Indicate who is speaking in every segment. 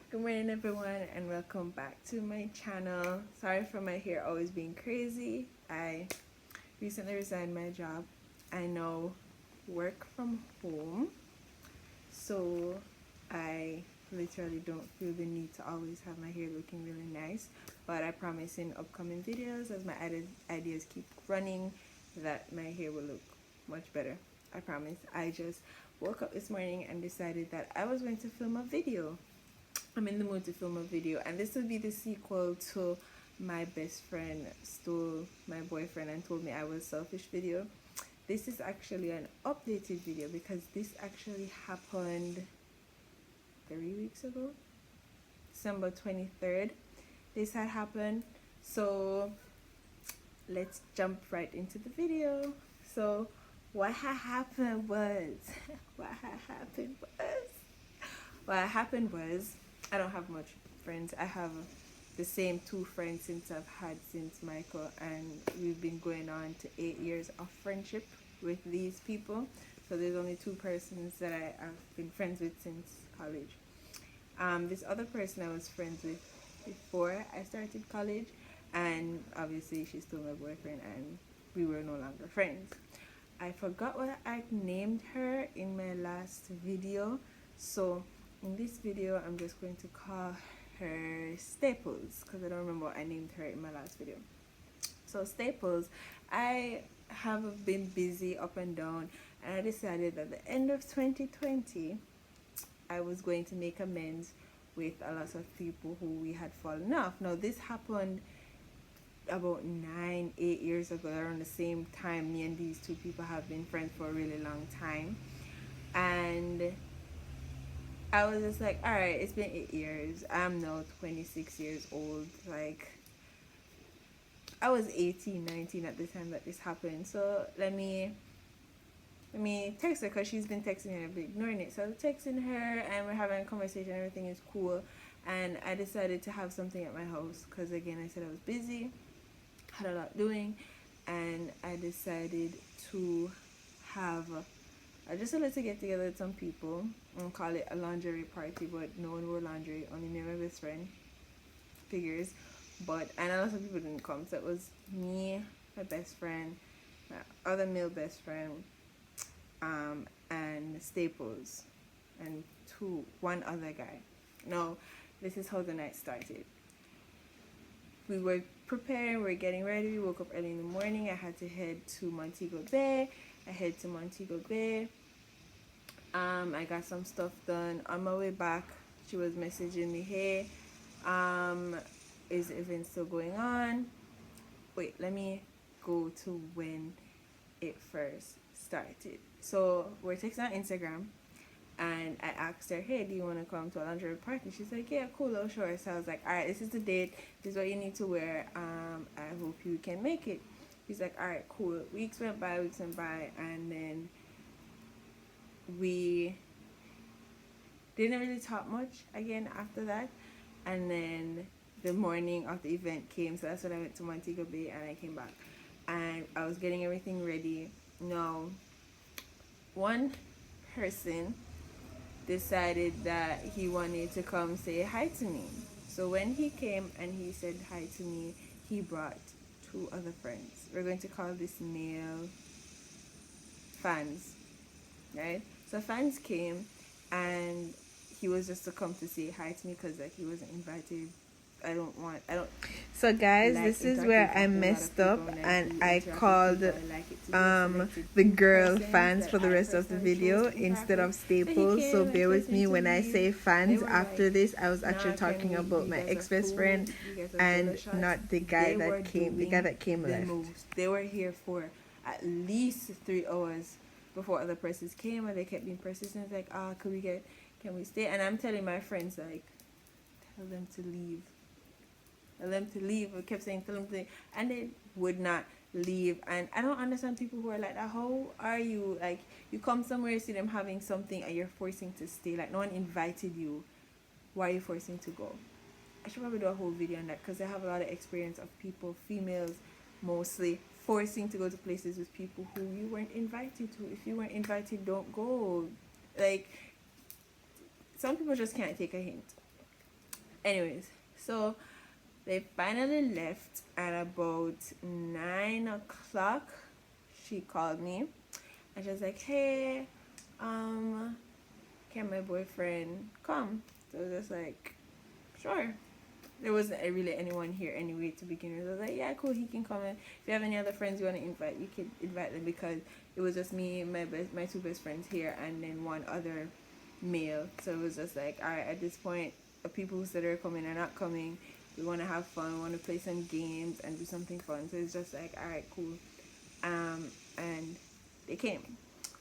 Speaker 1: Good morning everyone and welcome back to my channel. Sorry for my hair always being crazy. I recently resigned my job. I now work from home, so I literally don't feel the need to always have my hair looking really nice, but I promise in upcoming videos, as my ideas keep running, that my hair will look much better. I promise. I just woke up this morning and decided that I was going to film a video. I'm in the mood to film a video, and this will be the sequel to my best friend stole my boyfriend and told me I was selfish video. This is actually an updated video because this actually happened 3 weeks ago, December 23rd. This had happened, so let's jump right into the video. So what happened was what happened was I don't have much friends. I have the same two friends I've had since Michael, and we've been going on to 8 years of friendship with these people. So there's only two persons that I have been friends with since college. This other person I was friends with before I started college, and obviously she's still my boyfriend, and we were no longer friends. I forgot what I named her in my last video, so in this video I'm just going to call her Staples because I don't remember what I named her in my last video. So Staples, I have been busy up and down, and I decided at the end of 2020 I was going to make amends with a lot of people who we had fallen off. Now this happened about 8 years ago. Around the same time, me and these two people have been friends for a really long time, and I was just like, all right, it's been 8 years. I'm now 26 years old. Like, I was 18, 19 at the time that this happened. So let me text her because she's been texting me and I've been ignoring it. So I was texting her and we're having a conversation. Everything is cool. And I decided to have something at my house because, again, I said I was busy, had a lot doing, and I decided to have I just wanted to get together with some people and call it a lingerie party, but no one wore lingerie, only me and my best friend. Figures. But, and a lot of people didn't come, so it was me, my best friend, my other male best friend, and Staples, and one other guy. Now, this is how the night started. We were preparing, we were getting ready, we woke up early in the morning. I had to head to Montego Bay. I got some stuff done. On my way back, she was messaging me, hey, is the event still going on? Wait, let me go to when it first started. So we're texting on Instagram, and I asked her, hey, do you want to come to a lingerie party? She's like, yeah, cool, oh, sure. So I was like, all right, this is the date, this is what you need to wear. I hope you can make it. He's like, all right, cool. Weeks went by, and then we didn't really talk much again after that. And then the morning of the event came, so that's when I went to Montego Bay, and I came back and I was getting everything ready. Now, one person decided that he wanted to come say hi to me. So when he came and he said hi to me, he brought two other friends. We're going to call this male fans, right? So fans came, and he was just to come to say hi to me because, like, he wasn't invited. I don't. So guys, like, this is where I messed up, and I called the girl fans for the rest of the video instead of Staples. So bear with me when I say fans. After this, I was actually talking about my ex best friend and not the guy that came. The guy that came left. They were here for at least 3 hours before other persons came, and they kept being persistent, like, can we stay? And I'm telling my friends, like, tell them to leave. I kept saying, tell them to leave, and they would not leave. And I don't understand people who are like that. How are you, like, you come somewhere, you see them having something, and you're forcing to stay? Like, no one invited you. Why are you forcing to go? I should probably do a whole video on that because I have a lot of experience of people, females mostly, forcing to go to places with people who you weren't invited to. If you weren't invited, don't go. Like, some people just can't take a hint. Anyways, so they finally left at about 9 o'clock. She called me and she was like, "Hey, um, can my boyfriend come?" So I was just like, "Sure." There wasn't really anyone here anyway to begin with. I was like, "Yeah, cool, he can come in. If you have any other friends you want to invite, you can invite them," because it was just me, my two best friends here, and then one other male. So it was just like, all right, at this point, the people who said they're coming are not coming. We want to have fun. We want to play some games and do something fun. So it's just like, all right, cool. And they came.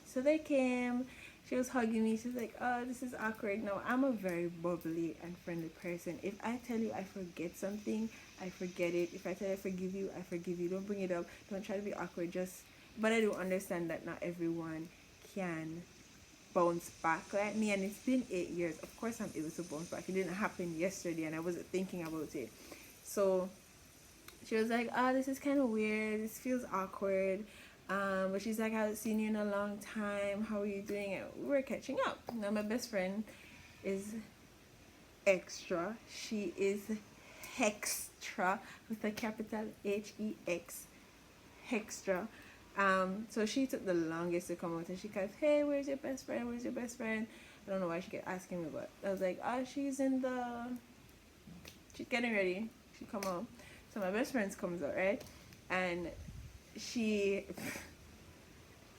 Speaker 1: So they came. She was hugging me. She was like, "Oh, this is awkward." No, I'm a very bubbly and friendly person. If I tell you I forget something, I forget it. If I tell you I forgive you, I forgive you. Don't bring it up. Don't try to be awkward. Just, but I do understand that not everyone can bounce back like me, and it's been 8 years. Of course I'm able to bounce back. It didn't happen yesterday and I wasn't thinking about it. So she was like, "Oh, this is kind of weird. This feels awkward." But she's like, "I haven't seen you in a long time. How are you doing?" And we were catching up. Now my best friend is extra. She is hextra with a capital Hex. Hextra. So she took the longest to come out, and she goes, "Hey, where's your best friend? Where's your best friend?" I don't know why she kept asking me, but I was like, "Oh, she's getting ready. She come out." So my best friend comes out, right? And she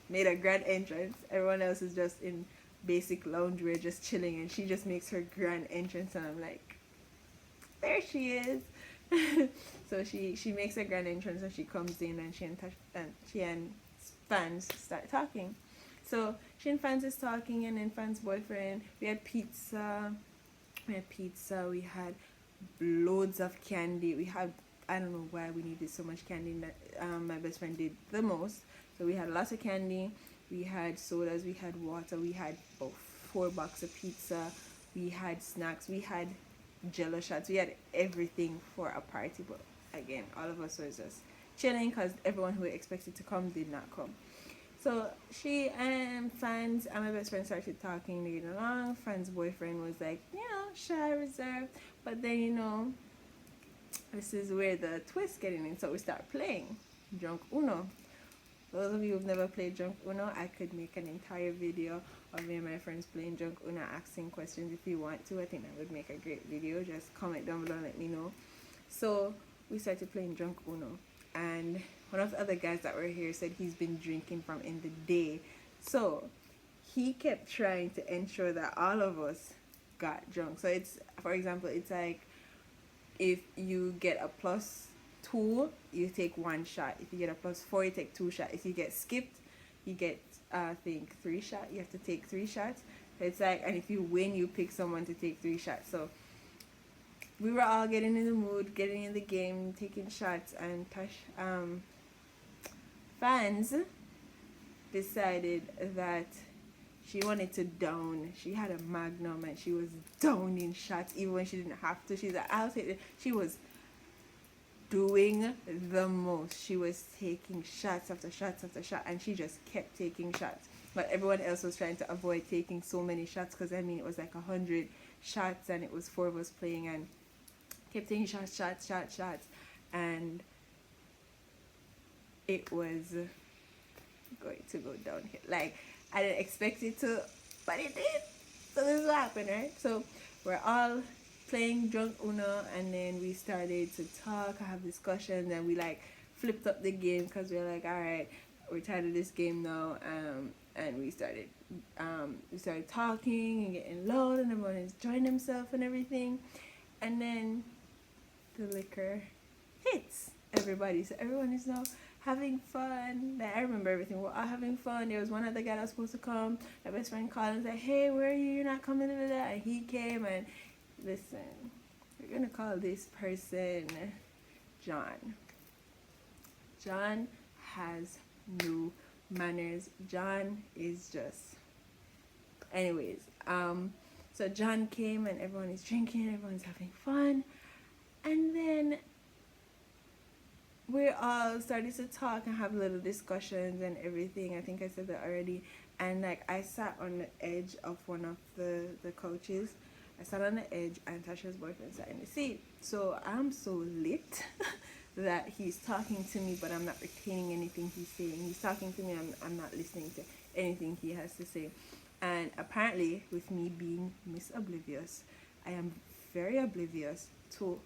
Speaker 1: made a grand entrance. Everyone else is just in basic loungewear, just chilling, and she just makes her grand entrance, and I'm like, there she is. So she makes a grand entrance and she comes in, and she and Fans start talking. So she and Fans is talking, and then Fans' boyfriend. We had pizza. We had loads of candy. We had, I don't know why we needed so much candy. That my best friend did the most. So we had lots of candy. We had sodas. We had water. We had about 4 boxes of pizza. We had snacks. We had jello shots. We had everything for a party. But again, all of us was just chilling because everyone who expected to come did not come. So she and Fans and my best friend started talking, they get along. Fans' boyfriend was like, shy, reserved. But then, this is where the twist getting in. So we start playing Drunk Uno. Those of you who've never played Drunk Uno, I could make an entire video of me and my friends playing Drunk Uno, asking questions if you want to. I think that would make a great video. Just comment down below and let me know. So we started playing Drunk Uno. And one of the other guys that were here said he's been drinking from in the day. So he kept trying to ensure that all of us got drunk. So it's, for example, it's like if you get a +2, you take 1 shot. If you get a +4, you take 2 shots. If you get skipped, you get, I think, 3 shots. You have to take 3 shots. So it's like, and if you win, you pick someone to take 3 shots. So we were all getting in the mood, getting in the game, taking shots, and Fans decided that she wanted to down. She had a Magnum and she was downing shots even when she didn't have to. She's like, I'll take it. She was doing the most. She was taking shots after shots after shot, and she just kept taking shots. But everyone else was trying to avoid taking so many shots because it was like 100 shots, and it was 4 of us playing, and kept taking shots, and it was going to go downhill. Like, I didn't expect it to, but it did. So this is what happened, right? So we're all playing Drunk Uno, and then we started to talk, have discussions, and we like flipped up the game because we were like, all right, we're tired of this game now. And we started talking and getting loud, and everyone enjoying themselves and everything. And then the liquor hits everybody, so everyone is now having fun. Like, I remember everything. We're all having fun. There was one other guy that was supposed to come. My best friend called and said, "Hey, where are you? You're not coming to that." And he came, and listen, we're gonna call this person John. John has no manners. John is just, anyways. So John came, and everyone is drinking. Everyone's having fun. And then we all started to talk and have little discussions and everything. I think I said that already. And like, I sat on the edge of one of the couches, I sat on the edge and Tasha's boyfriend sat in the seat. So I'm so lit that he's talking to me, but I'm not retaining anything he's saying. He's talking to me, I'm not listening to anything he has to say. And apparently, with me being Miss Oblivious, I am very oblivious to,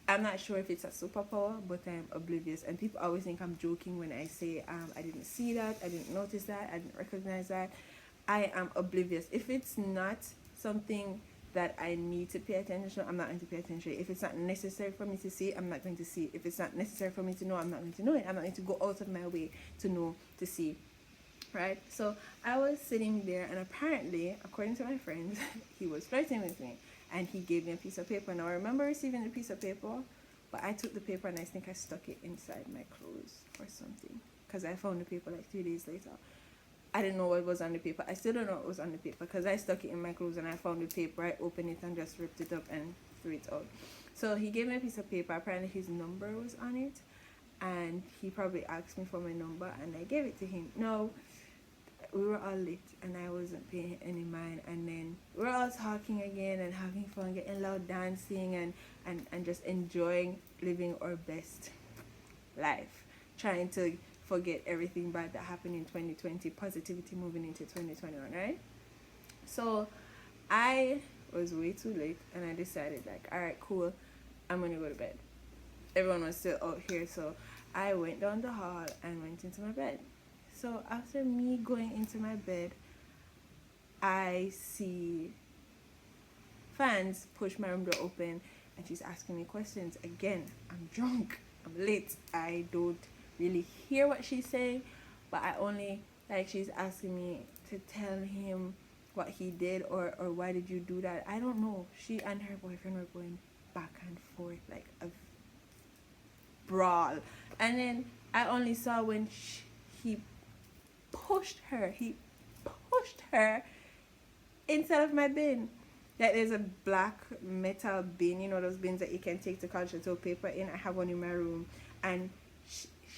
Speaker 1: I'm not sure if it's a superpower, but I'm oblivious. And people always think I'm joking when I say, I didn't see that, I didn't notice that, I didn't recognize that. I am oblivious. If it's not something that I need to pay attention to, I'm not going to pay attention. If it's not necessary for me to see, I'm not going to see. If it's not necessary for me to know, I'm not going to know it. I'm not going to go out of my way to know, to see. Right? So I was sitting there, and apparently, according to my friends, he was flirting with me. And he gave me a piece of paper. Now I remember receiving the piece of paper, but I took the paper and I think I stuck it inside my clothes or something. Because I found the paper like 3 days later. I didn't know what was on the paper. I still don't know what was on the paper because I stuck it in my clothes and I found the paper. I opened it and just ripped it up and threw it out. So he gave me a piece of paper. Apparently his number was on it. And he probably asked me for my number and I gave it to him. No, we were all lit and I wasn't paying any mind. And then we were all talking again and having fun, getting loud, dancing and just enjoying living our best life. Trying to forget everything bad that happened in 2020, positivity moving into 2021, right? So I was way too late and I decided like, all right, cool, I'm gonna go to bed. Everyone was still out here, so I went down the hall and went into my bed. So after me going into my bed, I see fans push my room door open and she's asking me questions. Again, I'm drunk, I'm late, I don't really hear what she's saying, but I only, like, she's asking me to tell him what he did or why did you do that. I don't know. She and her boyfriend were going back and forth like a brawl, and then I only saw when he pushed her inside of my bin. Like, there's a black metal bin, you know, those bins that you can take to college and throw paper in. I have one in my room, and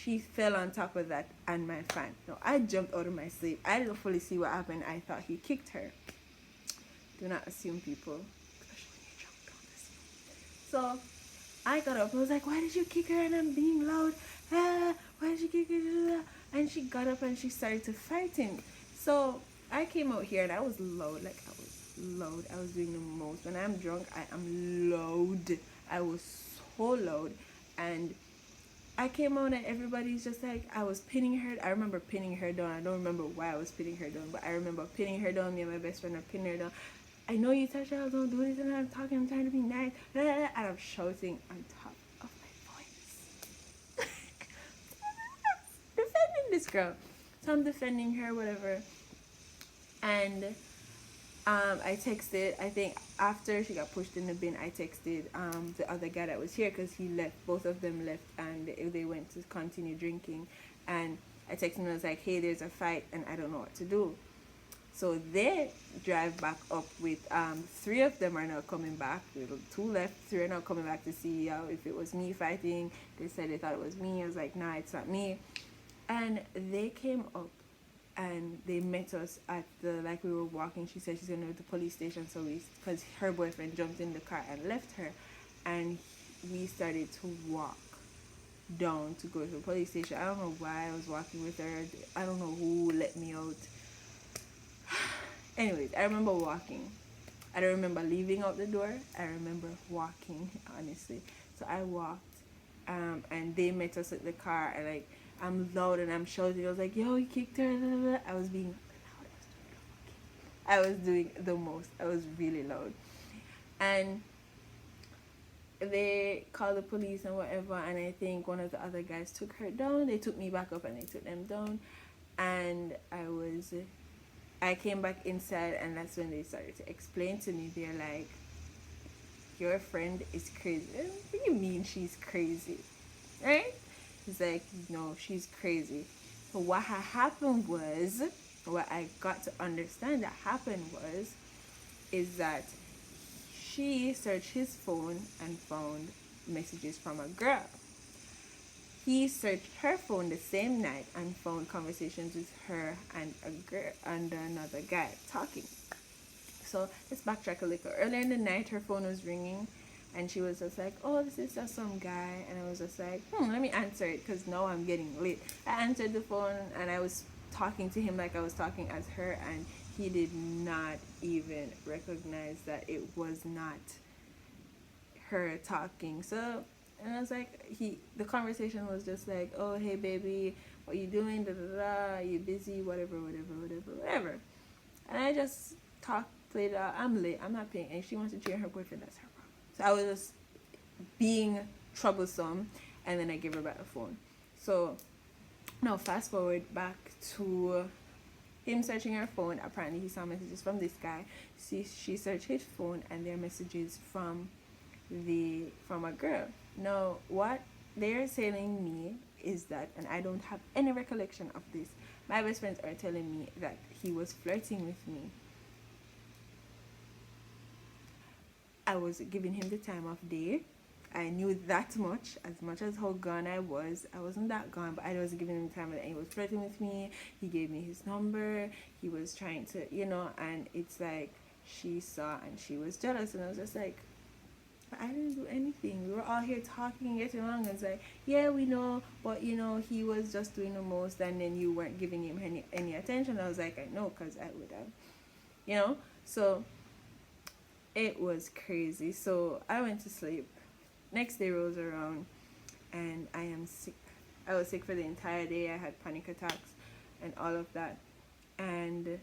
Speaker 1: she fell on top of that and my fan. Now, I jumped out of my sleep. I didn't fully see what happened. I thought he kicked her. Do not assume, people. Especially when you're drunk, don't assume. So, I got up. I was like, why did you kick her? And I'm being loud. Why did you kick her? And she got up and she started to fight him. So, I came out here and I was loud. Like, I was loud. I was doing the most. When I'm drunk, I am loud. I was so loud. And I came out and everybody's just like, I was pinning her. I remember pinning her down. I don't remember why I was pinning her down, but I remember pinning her down. Me and my best friend are pinning her down. I know you, Tasha, don't do this, and I'm talking, I'm trying to be nice, and I'm shouting on top of my voice. Defending this girl. So I'm defending her, whatever. And I texted, I think after she got pushed in the bin, I texted the other guy that was here because he left. Both of them left and they went to continue drinking. And I texted him and I was like, hey, there's a fight and I don't know what to do. So they drive back up with 3 of them are now coming back. 2 left, 3 are now coming back to see if it was me fighting. They said they thought it was me. I was like, nah, it's not me. And they came up and they met us at the, like, we were walking. She said she's going to go to the police station, so because her boyfriend jumped in the car and left her, and we started to walk down to go to the police station. I don't know why I was walking with her. I don't know who let me out. Anyways, I remember walking. I don't remember leaving out the door. I remember walking, honestly. So I walked, and they met us at the car, and like, I'm loud and I'm shouting. I was like, yo, he kicked her. I was being loud. I was doing the most. I was really loud. And they called the police and whatever. And I think one of the other guys took her down. They took me back up and they took them down. And I came back inside, and that's when they started to explain to me. They're like, your friend is crazy. What do you mean she's crazy? Right? He's like, no, she's crazy. So what had happened was, what I got to understand that happened was, is that she searched his phone and found messages from a girl. He searched her phone the same night and found conversations with her and a girl and another guy talking. So let's backtrack a little. Earlier in the night, her phone was ringing, and she was just like, "Oh, this is just some guy," and I was just like, let me answer it because now I'm getting late. I answered the phone, and I was talking to him like I was talking as her, and he did not even recognize that it was not her talking. So, and I was like, the conversation was just like, "Oh, hey baby, what you doing? Da da da. You busy? Whatever, whatever, whatever, whatever." And I just played out. I'm late. I'm not paying. And she wants to cheer her boyfriend. That's her problem. So I was just being troublesome, and then I gave her back the phone. So now fast forward back to him searching her phone. Apparently he saw messages from this guy. She searched his phone, and there are messages from a girl. Now what they're telling me is that, and I don't have any recollection of this, my best friends are telling me that he was flirting with me. I was giving him the time of day. I knew that much as how gone I wasn't that gone, but I was giving him the time of day. He was flirting with me. He gave me his number. He was trying to, and it's like she saw and she was jealous, and I was just like, I didn't do anything. We were all here talking, getting along, and it's like, yeah, we know, but he was just doing the most, and then you weren't giving him any attention. I was like, I know, because I would have, so it was crazy. So I went to sleep. Next day rolls around, and I am sick. I was sick for the entire day. I had panic attacks and all of that, and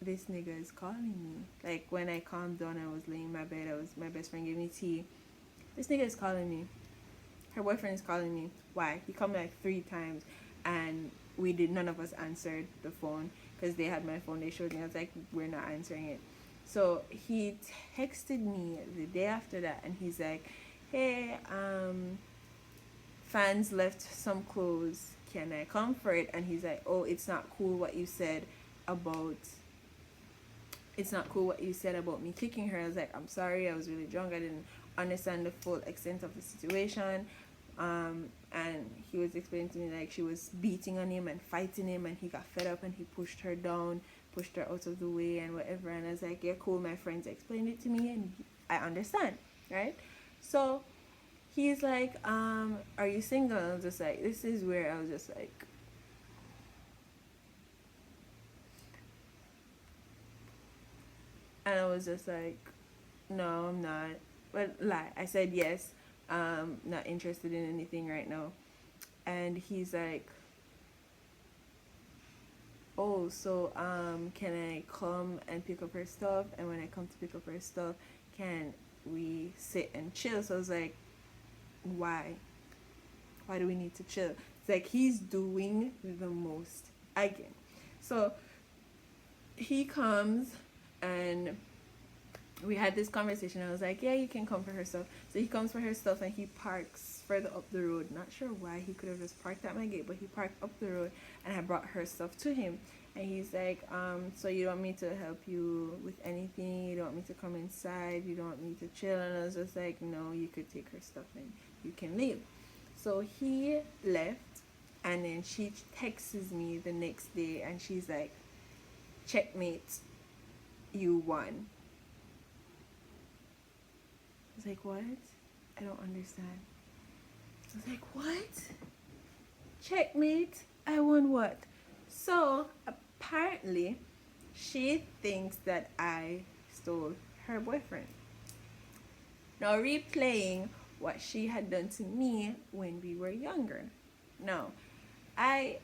Speaker 1: this nigga is calling me. Like, when I calmed down, I was laying in my bed. My best friend gave me tea. This nigga is calling me. Her boyfriend is calling me. Why? He called me like 3 times, and none of us answered the phone because they had my phone. They showed me. I was like, we're not answering it. So he texted me the day after that, and he's like, hey, fans left some clothes. Can I come for it? And he's like, oh, it's not cool what you said about me kicking her. I was like, I'm sorry, I was really drunk. I didn't understand the full extent of the situation. And he was explaining to me like she was beating on him and fighting him, and he got fed up and he pushed her down, pushed her out of the way and whatever. And I was like, yeah, cool, my friends explained it to me and I understand, right? So he's like, are you single? And I was just like, this is where I was just like, and I was just like, no, I'm not. But I said yes, not interested in anything right now. And he's like, oh, so can I come and pick up her stuff? And when I come to pick up her stuff, can we sit and chill? So I was like, why do we need to chill? It's like he's doing the most again. So he comes, and we had this conversation. I was like, yeah, you can come for her stuff. So he comes for her stuff, and he parks further up the road. Not sure why. He could have just parked at my gate, but he parked up the road, and I brought her stuff to him. And he's like, so you don't want me to help you with anything? You don't want me to come inside? You don't want me to chill? And I was just like, no, you could take her stuff and you can leave. So he left, and then she texts me the next day, and she's like, checkmate, you won. I was like, what? I don't understand. I was like, what? Checkmate? I won what? So apparently she thinks that I stole her boyfriend. Now replaying what she had done to me when we were younger. No, I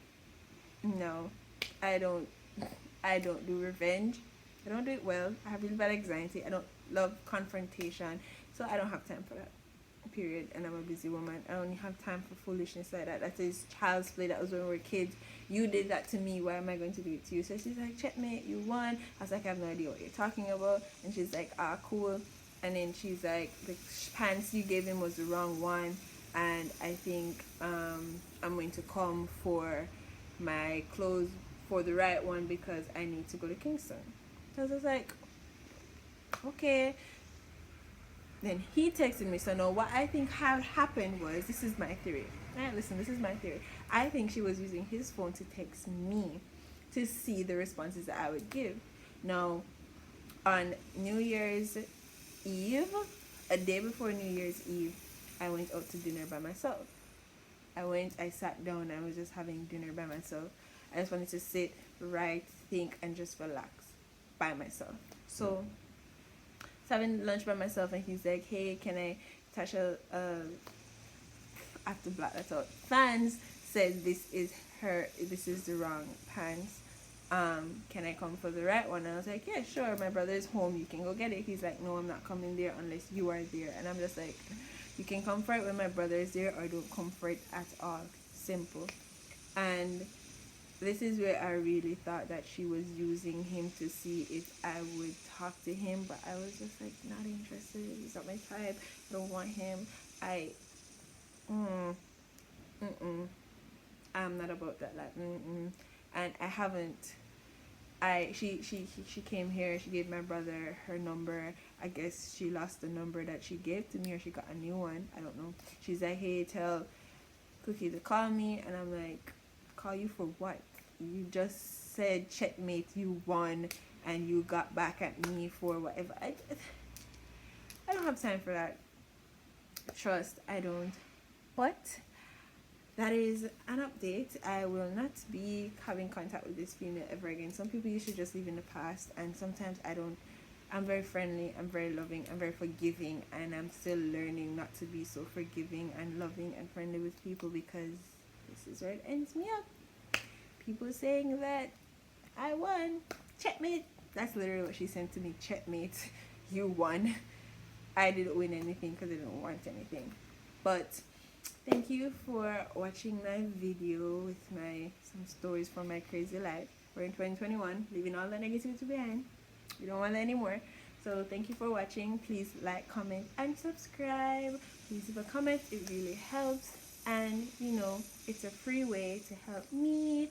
Speaker 1: don't do revenge. I don't do it well. I have really bad anxiety. I don't love confrontation. So I don't have time for that. Period. And I'm a busy woman. I only have time for foolishness like that. That is child's play. That was when we were kids. You did that to me. Why am I going to do it to you? So she's like, checkmate, you won. I was like, I have no idea what you're talking about. And she's like, cool. And then she's like, the pants you gave him was the wrong one. And I think I'm going to come for my clothes for the right one because I need to go to Kingston. So I was like, okay. Then he texted me. So now what I think had happened was, this is my theory. Right, listen, this is my theory. I think she was using his phone to text me to see the responses that I would give. Now, On New Year's Eve, a day before New Year's Eve, I went out to dinner by myself. I sat down, I was just having dinner by myself. I just wanted to sit, write, think, and just relax by myself. So, having lunch by myself, and he's like, hey, can I touch I have to black that out. Fans said this is the wrong pants. Can I come for the right one? And I was like, yeah, sure, my brother's home, you can go get it. He's like, no, I'm not coming there unless you are there. And I'm just like, you can come for it when my brother is there, or don't come for it at all. Simple. And this is where I really thought that she was using him to see if I would talk to him, but I was just like, not interested. He's not my type. I don't want him. I'm not about that. Like, and I haven't. She came here. She gave my brother her number. I guess she lost the number that she gave to me, or she got a new one. I don't know. She's like, hey, tell Cookie to call me, and I'm like, call you for what? You just said checkmate, you won, and you got back at me for whatever. I don't have time for that. Trust, I don't. But that is an update. I will not be having contact with this female ever again. Some people you should just leave in the past, and sometimes I don't. I'm very friendly, I'm very loving, I'm very forgiving, and I'm still learning not to be so forgiving and loving and friendly with people, because this is where it ends me up. People saying that I won. Checkmate. That's literally what she sent to me. Checkmate. You won. I didn't win anything because I didn't want anything. But thank you for watching my video with some stories from my crazy life. We're in 2021, leaving all the negativity behind. We don't want that anymore. So thank you for watching. Please like, comment, and subscribe. Please leave a comment. It really helps. And it's a free way to help me.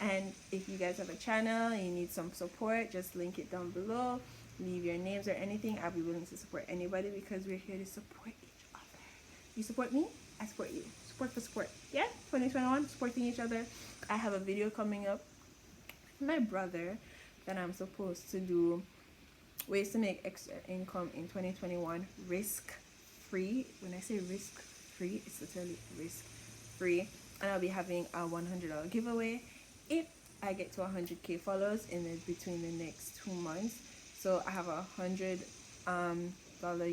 Speaker 1: And if you guys have a channel and you need some support, just link it down below. Leave your names or anything. I'll be willing to support anybody, because we're here to support each other. You support me, I support you. Support for support. Yeah, 2021, supporting each other. I have a video coming up with my brother that I'm supposed to do ways to make extra income in 2021, risk free. When I say risk free, it's literally risk free. And I'll be having a $100 giveaway if I get to 100k followers between the next 2 months. So I have $100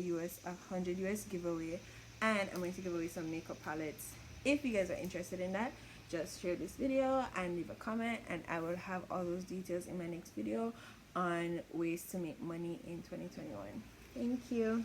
Speaker 1: US giveaway, and I'm going to give away some makeup palettes. If you guys are interested in that, just share this video and leave a comment, and I will have all those details in my next video on ways to make money in 2021. Thank you.